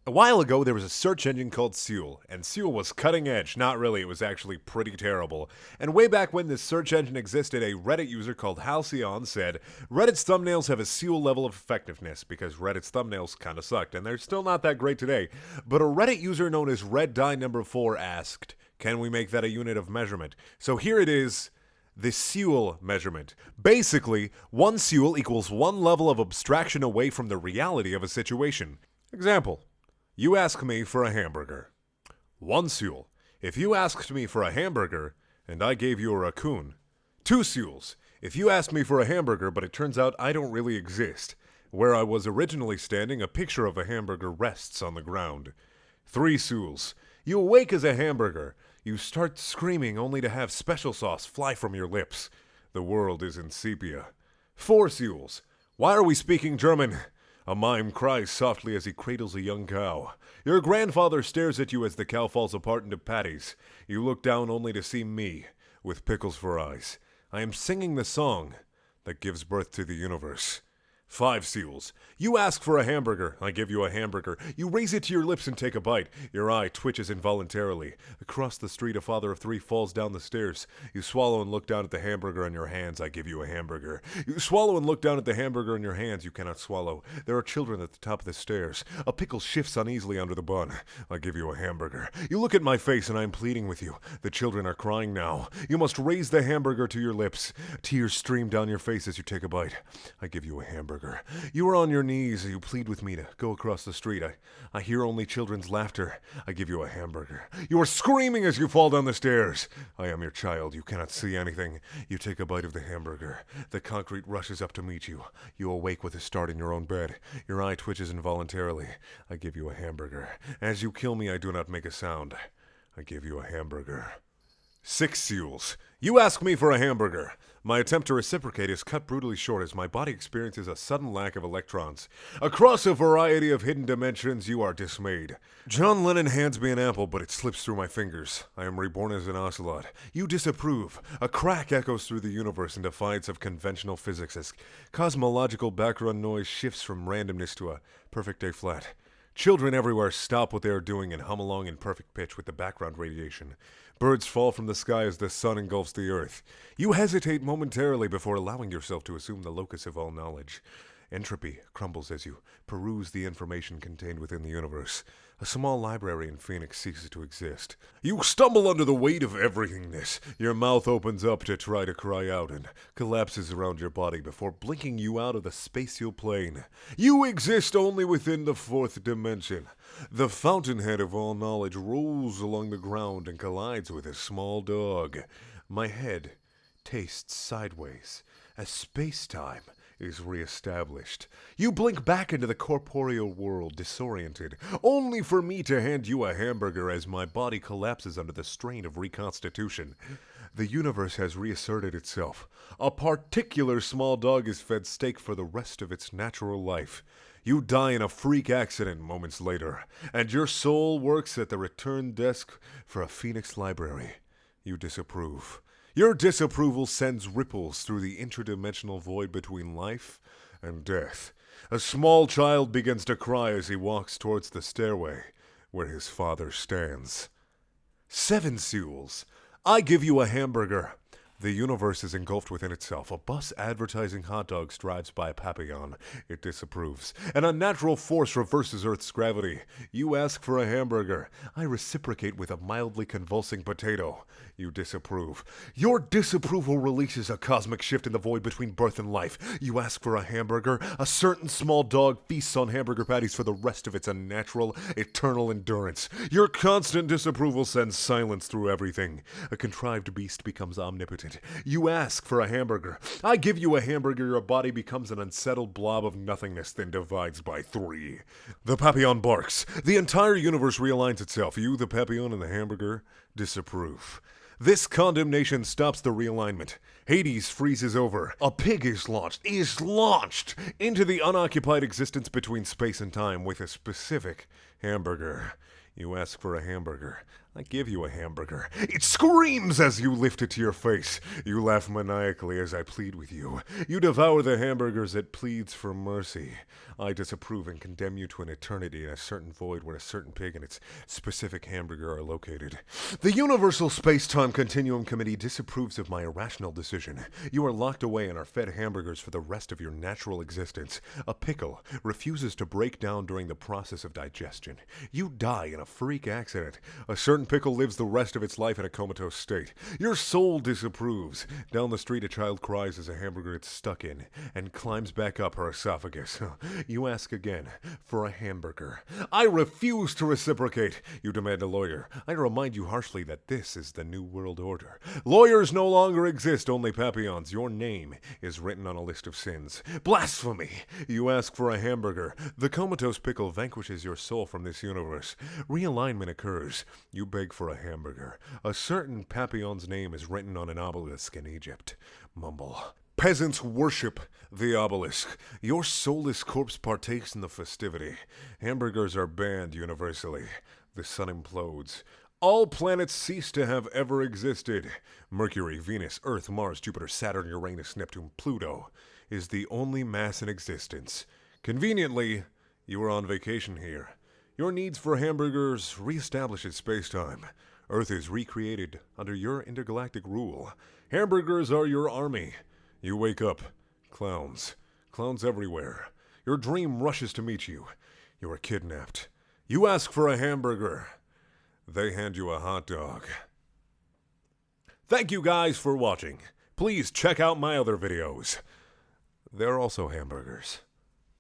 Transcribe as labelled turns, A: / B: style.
A: A while ago, there was a search engine called Cuil, and Cuil was cutting edge. Not really, it was actually pretty terrible. And way back when this search engine existed, a Reddit user called Halcyon said, Reddit's thumbnails have a Cuil level of effectiveness, because Reddit's thumbnails kinda sucked, and they're still not that great today. But a Reddit user known as RedDye4 asked, can we make that a unit of measurement? So here it is, the Cuil measurement. Basically, one Cuil equals one level of abstraction away from the reality of a situation. Example. You ask me for a hamburger. One Cuil. If you asked me for a hamburger, and I gave you a raccoon. Two Cuils. If you asked me for a hamburger, but it turns out I don't really exist. Where I was originally standing, a picture of a hamburger rests on the ground. Three Cuils. You awake as a hamburger. You start screaming only to have special sauce fly from your lips. The world is in sepia. Four Cuils. Why are we speaking German? A mime cries softly as he cradles a young cow. Your grandfather stares at you as the cow falls apart into patties. You look down only to see me, with pickles for eyes. I am singing the song that gives birth to the universe. Five Cuils. You ask for a hamburger. I give you a hamburger. You raise it to your lips and take a bite. Your eye twitches involuntarily. Across the street, a father of three falls down the stairs. You swallow and look down at the hamburger in your hands. I give you a hamburger. You swallow and look down at the hamburger in your hands. You cannot swallow. There are children at the top of the stairs. A pickle shifts uneasily under the bun. I give you a hamburger. You look at my face and I am pleading with you. The children are crying now. You must raise the hamburger to your lips. Tears stream down your face as you take a bite. I give you a hamburger. You are on your knees. You plead with me to go across the street. I hear only children's laughter. I give you a hamburger. You are screaming as you fall down the stairs. I am your child. You cannot see anything. You take a bite of the hamburger. The concrete rushes up to meet you. You awake with a start in your own bed. Your eye twitches involuntarily. I give you a hamburger. As you kill me, I do not make a sound. I give you a hamburger. Six Cuils. You ask me for a hamburger. My attempt to reciprocate is cut brutally short as my body experiences a sudden lack of electrons. Across a variety of hidden dimensions, you are dismayed. John Lennon hands me an apple, but it slips through my fingers. I am reborn as an ocelot. You disapprove. A crack echoes through the universe in defiance of conventional physics as cosmological background noise shifts from randomness to a perfect A flat. Children everywhere stop what they are doing and hum along in perfect pitch with the background radiation. Birds fall from the sky as the sun engulfs the earth. You hesitate momentarily before allowing yourself to assume the locus of all knowledge. Entropy crumbles as you peruse the information contained within the universe. A small library in Phoenix ceases to exist. You stumble under the weight of everythingness. Your mouth opens up to try to cry out and collapses around your body before blinking you out of the spatial plane. You exist only within the fourth dimension. The fountainhead of all knowledge rolls along the ground and collides with a small dog. My head tastes sideways as space-time is reestablished. You blink back into the corporeal world, disoriented, only for me to hand you a hamburger as my body collapses under the strain of reconstitution. The universe has reasserted itself. A particular small dog is fed steak for the rest of its natural life. You die in a freak accident moments later, and your soul works at the return desk for a Phoenix library. You disapprove. Your disapproval sends ripples through the interdimensional void between life and death. A small child begins to cry as he walks towards the stairway where his father stands. Seven Cuils. I give you a hamburger. The universe is engulfed within itself. A bus advertising hot dogs drives by a papillon. It disapproves. An unnatural force reverses Earth's gravity. You ask for a hamburger. I reciprocate with a mildly convulsing potato. You disapprove. Your disapproval releases a cosmic shift in the void between birth and life. You ask for a hamburger. A certain small dog feasts on hamburger patties for the rest of its unnatural, eternal endurance. Your constant disapproval sends silence through everything. A contrived beast becomes omnipotent. You ask for a hamburger. I give you a hamburger. Your body becomes an unsettled blob of nothingness, then divides by three. The papillon barks. The entire universe realigns itself. You, the papillon, and the hamburger disapprove. This condemnation stops the realignment. Hades freezes over. A pig is launched into the unoccupied existence between space and time with a specific hamburger. You ask for a hamburger. I give you a hamburger. It screams as you lift it to your face. You laugh maniacally as I plead with you. You devour the hamburger as it pleads for mercy. I disapprove and condemn you to an eternity in a certain void where a certain pig and its specific hamburger are located. The Universal Space-Time Continuum Committee disapproves of my irrational decision. You are locked away and are fed hamburgers for the rest of your natural existence. A pickle refuses to break down during the process of digestion. You die in a freak accident. A certain pickle lives the rest of its life in a comatose state. Your soul disapproves. Down the street, a child cries as a hamburger gets stuck in and climbs back up her esophagus. You ask again for a hamburger. I refuse to reciprocate. You demand a lawyer. I remind you harshly that this is the New World Order. Lawyers no longer exist, only Papillons. Your name is written on a list of sins. Blasphemy! You ask for a hamburger. The comatose pickle vanquishes your soul from this universe. Realignment occurs. You beg for a hamburger. A certain Papillon's name is written on an obelisk in Egypt. Mumble. Peasants worship the obelisk. Your soulless corpse partakes in the festivity. Hamburgers are banned universally. The sun implodes. All planets cease to have ever existed. Mercury, Venus, Earth, Mars, Jupiter, Saturn, Uranus, Neptune, Pluto is the only mass in existence. Conveniently, you are on vacation here. Your needs for hamburgers reestablishes space-time. Earth is recreated under your intergalactic rule. Hamburgers are your army. You wake up. Clowns. Clowns everywhere. Your dream rushes to meet you. You are kidnapped. You ask for a hamburger. They hand you a hot dog. Thank you guys for watching. Please check out my other videos. They're also hamburgers.